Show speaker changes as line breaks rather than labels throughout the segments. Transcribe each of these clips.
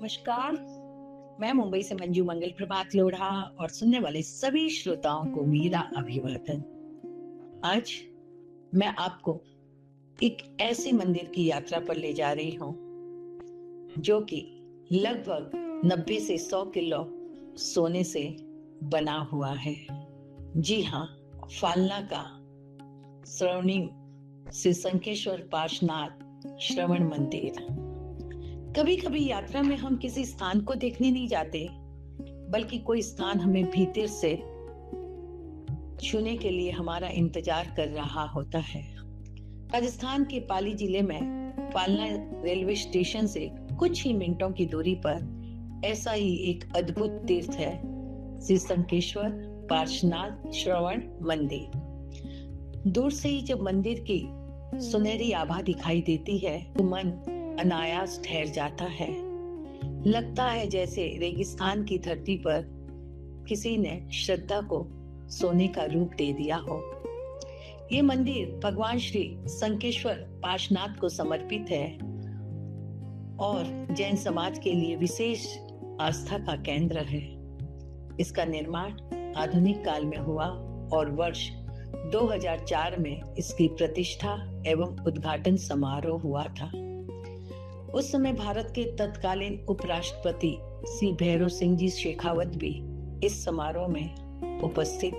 नमस्कार। मैं मुंबई से मंजू मंगल प्रभात लोढ़ा और सुनने वाले सभी श्रोताओं को मेरा अभिवादन। आज मैं आपको एक ऐसे मंदिर की यात्रा पर ले जा रही हूँ जो कि लगभग 90 से 100 किलो सोने से बना हुआ है। जी हाँ, फालना का स्वर्णिम श्री शंखेश्वर पार्श्वनाथ श्रवण मंदिर। कभी कभी यात्रा में हम किसी स्थान को देखने नहीं जाते, बल्कि कोई स्थान हमें भीतर से छूने के लिए हमारा इंतजार कर रहा होता है। राजस्थान के पाली जिले में फालना रेलवे स्टेशन से कुछ ही मिनटों की दूरी पर ऐसा ही एक अद्भुत तीर्थ है, श्री शंखेश्वर पार्श्वनाथ श्रवण मंदिर। दूर से ही जब मंदिर की सुनहरी आभा दिखाई देती है तो मन अनायास ठहर जाता है। लगता है जैसे रेगिस्तान की धरती पर किसी ने श्रद्धा को सोने का रूप दे दिया हो। ये मंदिर भगवान श्री शंखेश्वर पार्श्वनाथ को समर्पित है और जैन समाज के लिए विशेष आस्था का केंद्र है। इसका निर्माण आधुनिक काल में हुआ और वर्ष 2004 में इसकी प्रतिष्ठा एवं उद्घाटन समारोह हुआ था। उस समय भारत के तत्कालीन उपराष्ट्रपति श्री भैरव सिंह जी शेखावत भी इस समारोह में उपस्थित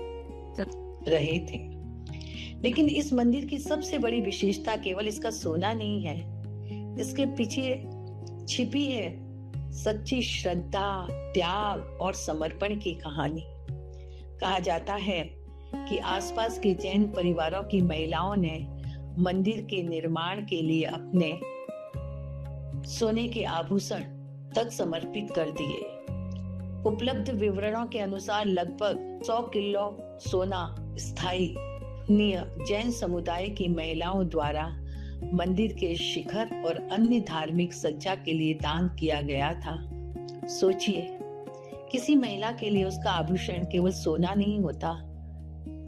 रहे थे। लेकिन इस मंदिर की सबसे बड़ी विशेषता केवल इसका सोना नहीं है, इसके पीछे छिपी है सच्ची श्रद्धा, त्याग और समर्पण की कहानी। कहा जाता है कि आसपास के जैन परिवारों की महिलाओं ने मंदिर के निर्माण के लिए अपने सोने के आभूषण तक समर्पित कर दिए। उपलब्ध विवरणों के अनुसार लगभग 100 किलो सोना स्थानीय जैन समुदाय की महिलाओं द्वारा मंदिर के शिखर और अन्य धार्मिक सज्जा के लिए दान किया गया था। सोचिए, किसी महिला के लिए उसका आभूषण केवल सोना नहीं होता,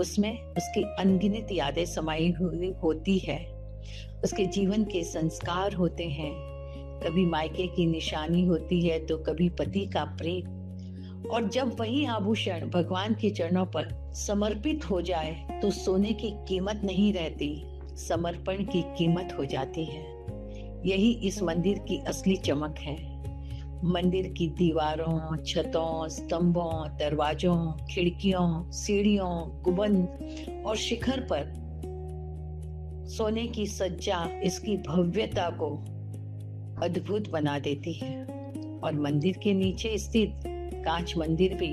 उसमें उसकी अनगिनत यादें समाई हुई होती है, उसके जीवन के संस्कार होते हैं, कभी मायके की निशानी होती है तो कभी पति का प्रेम। और जब वही आभूषण भगवान के चरणों पर समर्पित हो जाए तो सोने की कीमत नहीं रहती, समर्पण की कीमत हो जाती है। यही इस मंदिर की असली चमक है। मंदिर की दीवारों, छतों, स्तंभों, दरवाजों, खिड़कियों, सीढ़ियों, गुंबद और शिखर पर सोने की सज्जा इसकी भव्यता को अद्भुत बना देती है। और मंदिर के नीचे स्थित कांच मंदिर भी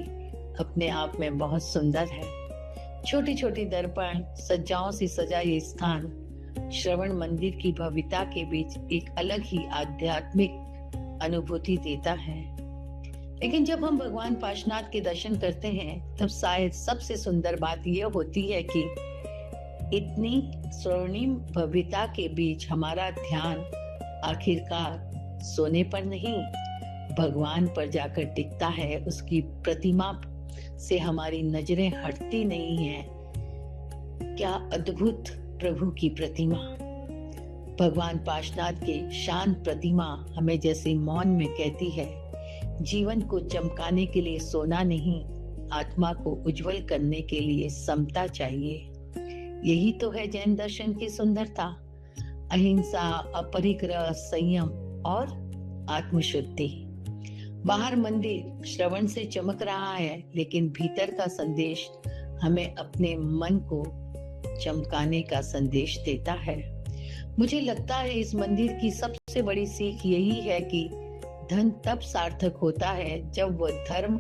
अपने आप में बहुत सुंदर है। छोटी छोटी दर्पण सज्जाओं से सजा ये स्थान श्रवण मंदिर की भव्यता के बीच एक अलग ही आध्यात्मिक अनुभूति देता है। लेकिन जब हम भगवान पार्श्वनाथ के दर्शन करते हैं तब शायद सबसे सुंदर बात यह होती है कि इतनी स्वर्णिम भव्यता के बीच हमारा ध्यान आखिरकार सोने पर नहीं, भगवान पर जाकर टिकता है। उसकी प्रतिमा से हमारी नजरें हटती नहीं है। क्या अद्भुत प्रभु की प्रतिमा! भगवान पार्श्वनाथ की शांत प्रतिमा हमें जैसे मौन में कहती है, जीवन को चमकाने के लिए सोना नहीं, आत्मा को उज्जवल करने के लिए समता चाहिए। यही तो है जैन दर्शन की सुंदरता, अहिंसा, अपरिग्रह, संयम और आत्मशुद्धि। बाहर मंदिर श्रवण से चमक रहा है, लेकिन भीतर का संदेश हमें अपने मन को चमकाने का संदेश देता है। मुझे लगता है इस मंदिर की सबसे बड़ी सीख यही है कि धन तब सार्थक होता है जब वह धर्म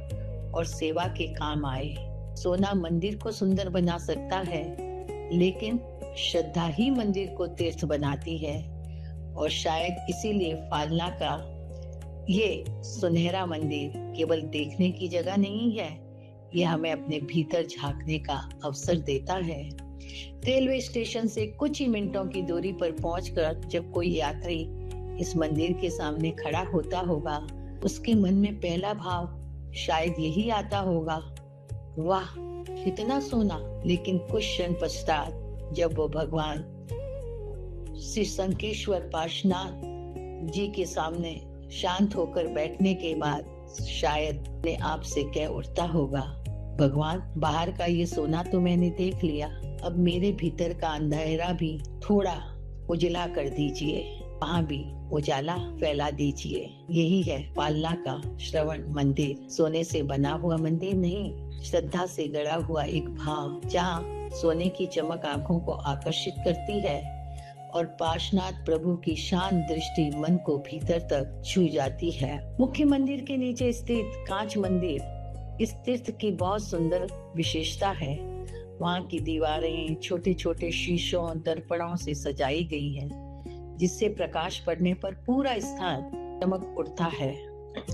और सेवा के काम आए। सोना मंदिर को सुंदर बना सकता है, लेकिन श्रद्धा ही मंदिर को तीर्थ बनाती है। और शायद इसीलिए फालना का ये सुनहरा मंदिर केवल देखने की जगह नहीं है, यह हमें अपने भीतर झांकने का अवसर देता है। रेलवे स्टेशन से कुछ ही मिनटों की दूरी पर पहुंचकर जब कोई यात्री इस मंदिर के सामने खड़ा होता होगा, उसके मन में पहला भाव शायद यही आता होगा, वाह कितना सोना। लेकिन कुछ क्षण पश्चात जब वो भगवान श्री शंखेश्वर पार्श्वनाथ जी के सामने शांत होकर बैठने के बाद शायद अपने आप से कह उठता होगा, भगवान, बाहर का ये सोना तो मैंने देख लिया, अब मेरे भीतर का अंधेरा भी थोड़ा उजला कर दीजिए, वहाँ भी उजाला फैला दीजिए। यही है पालना का श्रवण मंदिर। सोने से बना हुआ मंदिर नहीं, श्रद्धा से गढ़ा हुआ एक भाव, जहाँ सोने की चमक आंखों को आकर्षित करती है और पार्श्वनाथ प्रभु की शांत दृष्टि मन को भीतर तक छू जाती है। मुख्य मंदिर के नीचे स्थित कांच मंदिर इस तीर्थ की बहुत सुंदर विशेषता है। वहाँ की दीवारें छोटे छोटे शीशों दर्पणों से सजाई गई हैं, जिससे प्रकाश पड़ने पर पूरा स्थान चमक उठता है।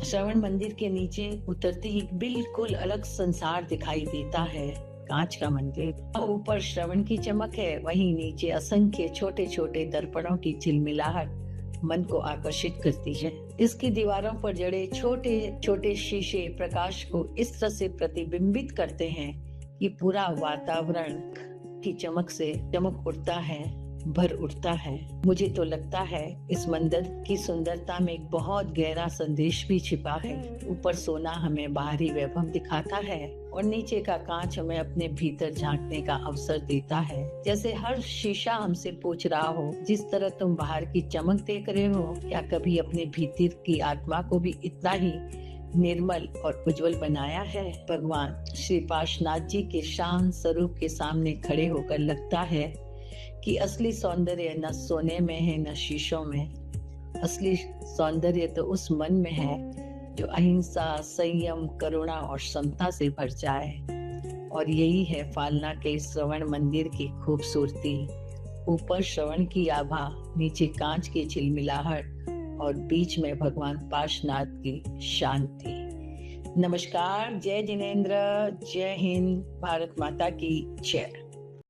श्रवण मंदिर के नीचे उतरते ही बिल्कुल अलग संसार दिखाई देता है। कांच का मंदिर, ऊपर श्रवण की चमक है, वहीं नीचे असंख्य छोटे छोटे दर्पणों की झिलमिलाहट मन को आकर्षित करती है। इसकी दीवारों पर जड़े छोटे छोटे शीशे प्रकाश को इस तरह से प्रतिबिंबित करते हैं कि पूरा वातावरण की चमक से चमक उठता है, भर उठता है। मुझे तो लगता है इस मंदिर की सुंदरता में एक बहुत गहरा संदेश भी छिपा है। ऊपर सोना हमें बाहरी वैभव दिखाता है और नीचे का कांच हमें अपने भीतर झांकने का अवसर देता है। जैसे हर शीशा हमसे पूछ रहा हो, जिस तरह तुम बाहर की चमक देख रहे हो, क्या कभी अपने भीतर की आत्मा को भी इतना ही निर्मल और उज्जवल बनाया है? भगवान श्री पार्श्वनाथ जी के शांत स्वरूप के सामने खड़े होकर लगता है कि असली सौंदर्य न सोने में है न शीशों में। असली सौंदर्य तो उस मन में है जो अहिंसा, संयम, करुणा और समता से भर जाए। और यही है फालना के श्रवण मंदिर की खूबसूरती। ऊपर श्रवण की आभा, नीचे कांच की झिलमिलाहट और बीच में भगवान पार्श्वनाथ की शांति। नमस्कार, जय जिनेंद्र, जय हिंद, भारत माता की जय।